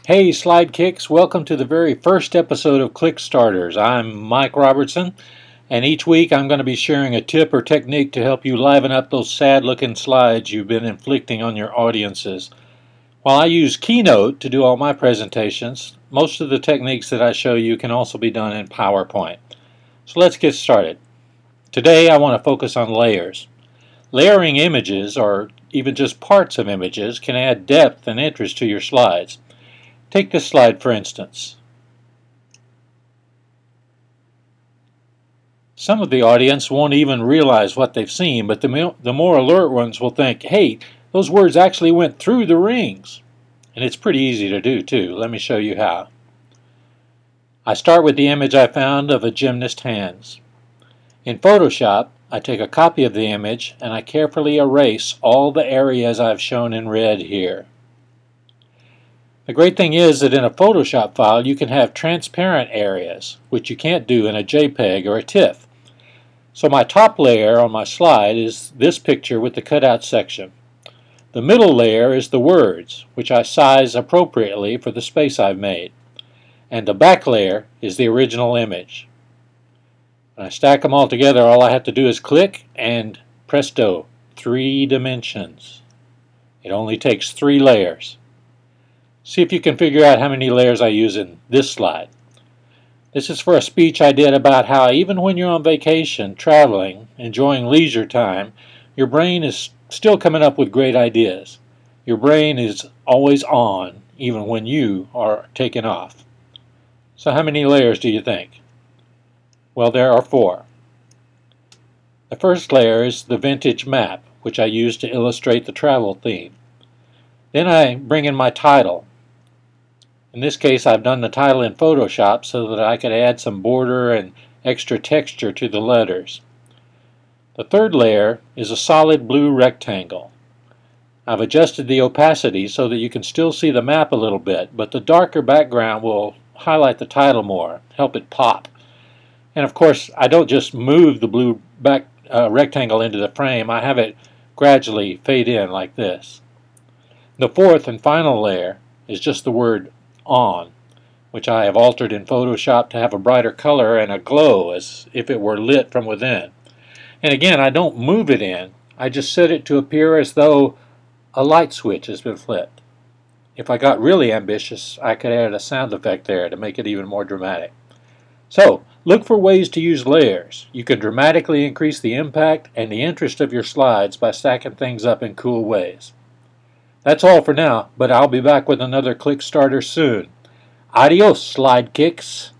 Hey Slide Kicks, welcome to the very first episode of ClickStarters. I'm Mike Robertson, and each week I'm going to be sharing a tip or technique to help you liven up those sad looking slides you've been inflicting on your audiences. While I use Keynote to do all my presentations, most of the techniques that I show you can also be done in PowerPoint. So let's get started. Today I want to focus on layers. Layering images, or even just parts of images, can add depth and interest to your slides. Take this slide for instance. Some of the audience won't even realize what they've seen, but the more alert ones will think, hey, those words actually went through the rings. And it's pretty easy to do too. Let me show you how. I start with the image I found of a gymnast's hands. In Photoshop, I take a copy of the image and I carefully erase all the areas I've shown in red here. The great thing is that in a Photoshop file you can have transparent areas, which you can't do in a JPEG or a TIFF. So my top layer on my slide is this picture with the cutout section. The middle layer is the words, which I size appropriately for the space I've made. And the back layer is the original image. When I stack them all together, all I have to do is click and presto, 3 dimensions. It only takes 3 layers. See if you can figure out how many layers I use in this slide. This is for a speech I did about how even when you're on vacation, traveling, enjoying leisure time, your brain is still coming up with great ideas. Your brain is always on, even when you are taking off. So how many layers do you think? Well, there are 4. The first layer is the vintage map, which I use to illustrate the travel theme. Then I bring in my title. In this case, I've done the title in Photoshop so that I could add some border and extra texture to the letters. The third layer is a solid blue rectangle. I've adjusted the opacity so that you can still see the map a little bit, but the darker background will highlight the title more, help it pop. And of course, I don't just move the blue rectangle into the frame, I have it gradually fade in like this. The fourth and final layer is just the word on, which I have altered in Photoshop to have a brighter color and a glow as if it were lit from within. And again, I don't move it in, I just set it to appear as though a light switch has been flipped. If I got really ambitious, I could add a sound effect there to make it even more dramatic. So, look for ways to use layers. You can dramatically increase the impact and the interest of your slides by stacking things up in cool ways. That's all for now, but I'll be back with another Click Starter soon. Adios, Slide Kicks!